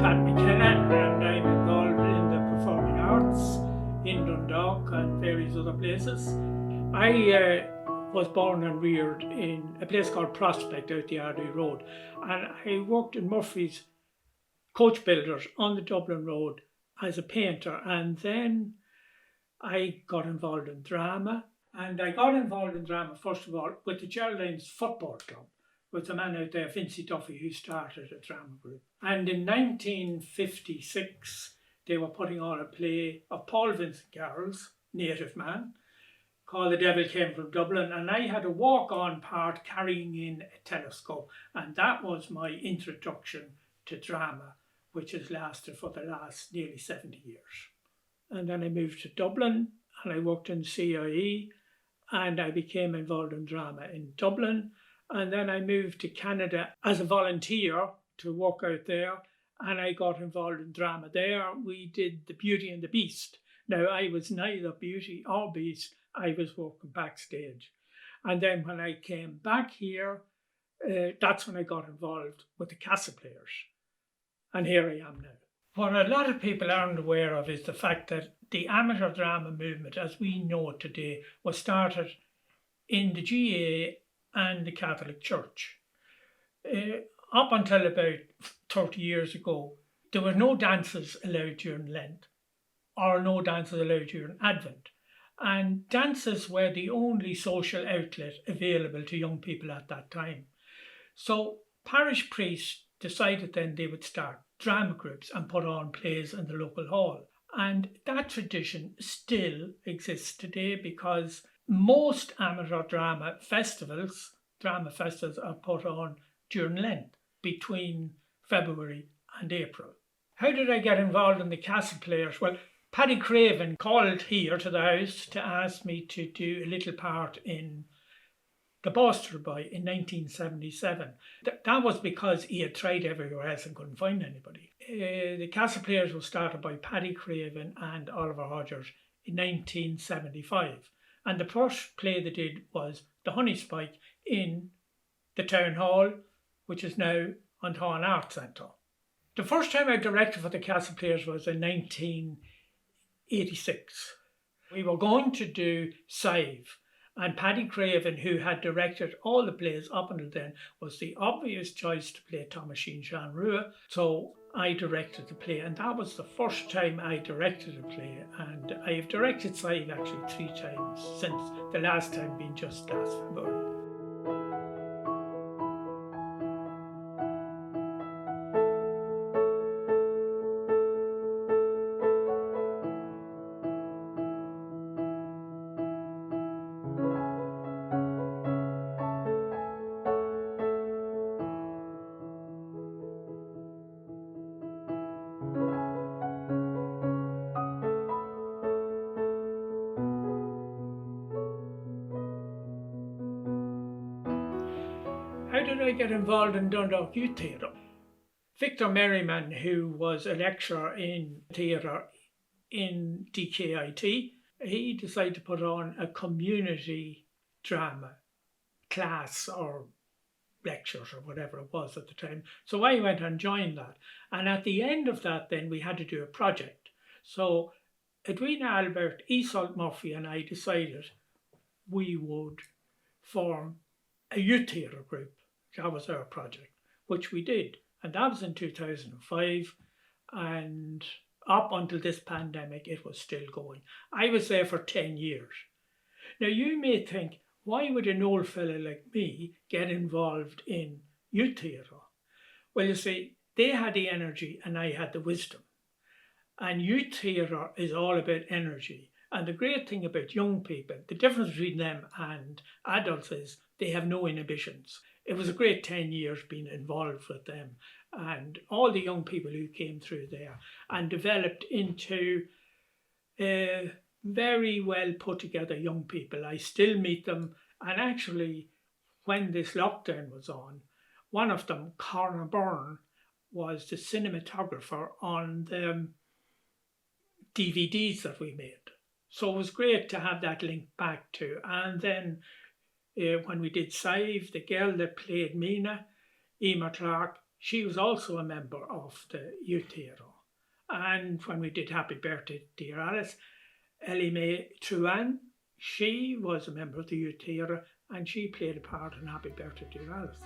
McKenna, and I'm involved in the performing arts in Dundalk and various other places. I was born and reared in a place called Prospect out the Ardee Road, and I worked in Murphy's Coach Builders on the Dublin Road as a painter, and then I got involved in drama. And I got involved in drama, first of all, with the Geraldines Football Club, with a man out there, Vincey Duffy, who started a drama group. And in 1956, they were putting on a play of Paul Vincent Carroll's, native man, called The Devil Came from Dublin. And I had a walk-on part carrying in a telescope. And that was my introduction to drama, which has lasted for the last nearly 70 years. And then I moved to Dublin and I worked in CIE and I became involved in drama in Dublin. And then I moved to Canada as a volunteer to work out there, and I got involved in drama there. We did The Beauty and the Beast. Now, I was neither Beauty or Beast. I was working backstage. And then when I came back here, that's when I got involved with the Castle Players. And here I am now. What a lot of people aren't aware of is the fact that the amateur drama movement, as we know it today, was started in the GAA and the Catholic Church. Up until about 30 years ago, there were no dances allowed during Lent or no dances allowed during Advent. And dances were the only social outlet available to young people at that time. So parish priests decided then they would start drama groups and put on plays in the local hall. And that tradition still exists today because most amateur drama festivals are put on during Lent between February and April. How did I get involved in the Castle Players? Well, Paddy Craven called here to the house to ask me to do a little part in The Boster Boy in 1977. That was because he had tried everywhere else and couldn't find anybody. The Castle Players was started by Paddy Craven and Oliver Hodgers in 1975. And the first play they did was The Honey Spike in the Town Hall, which is now An Táin Arts Centre. The first time I directed for the Castle Players was in 1986. We were going to do Sive, and Paddy Craven, who had directed all the plays up until then, was the obvious choice to play Thomasine Jean Rua. So I directed the play, and that was the first time I directed a play. And I have directed Sive actually 3 times since, the last time being just last February. How did I get involved in Dundalk Youth Theatre? Victor Merriman, who was a lecturer in theatre in DKIT, he decided to put on a community drama class or lectures or whatever it was at the time. So I went and joined that. And at the end of that, then we had to do a project. So Edwina Albert, Iseult Murphy and I decided we would form a youth theatre group. That was our project, which we did. And that was in 2005. And up until this pandemic, it was still going. I was there for 10 years. Now, you may think, why would an old fella like me get involved in youth theatre? Well, you see, they had the energy and I had the wisdom. And youth theatre is all about energy. And the great thing about young people, the difference between them and adults is they have no inhibitions. It was a great 10 years being involved with them and all the young people who came through there and developed into very well put together young people. I still meet them, and actually when this lockdown was on, one of them, Conor Byrne, was the cinematographer on the DVDs that we made. So it was great to have that link back to. And then when we did Sive, the girl that played Mina, Emer Clark, she was also a member of the Youth Theatre. And when we did Happy Birthday Dear Alice, Ellie Mae Truan, she was a member of the Youth Theatre and she played a part in Happy Birthday Dear Alice.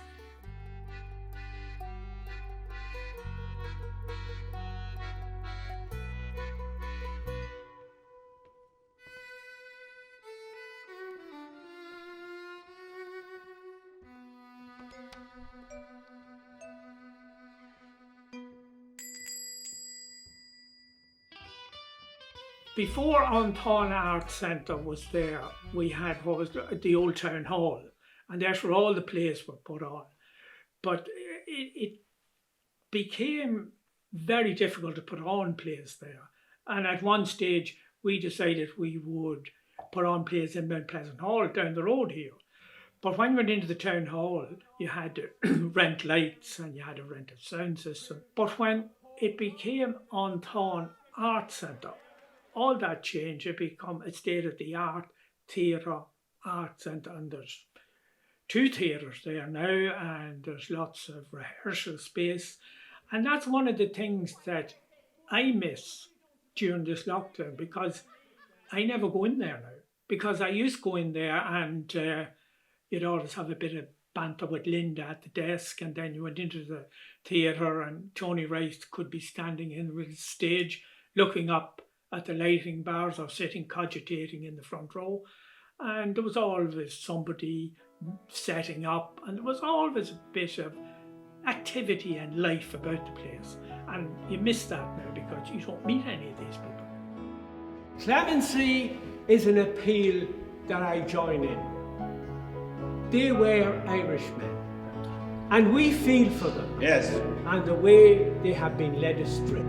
Before An Táin Arts Centre was there, we had what was the old town hall, and that's where all the plays were put on. But it became very difficult to put on plays there. And at one stage, we decided we would put on plays in Mount Pleasant Hall down the road here. But when you went into the town hall, you had to rent lights and you had to rent a sound system. But when it became An Táin Arts Centre, all that changed. It became a state-of-the-art theatre arts centre, and there's 2 theatres there now, and there's lots of rehearsal space. And that's one of the things that I miss during this lockdown, because I never go in there now. Because I used to go in there and you'd always have a bit of banter with Linda at the desk, and then you went into the theatre and Tony Rice could be standing in the stage looking up at the lighting bars or sitting cogitating in the front row, and there was always somebody setting up, and there was always a bit of activity and life about the place, and you miss that now because you don't meet any of these people. Clemency is an appeal that I join in. They were Irishmen, and we feel for them. Yes. And the way they have been led astray.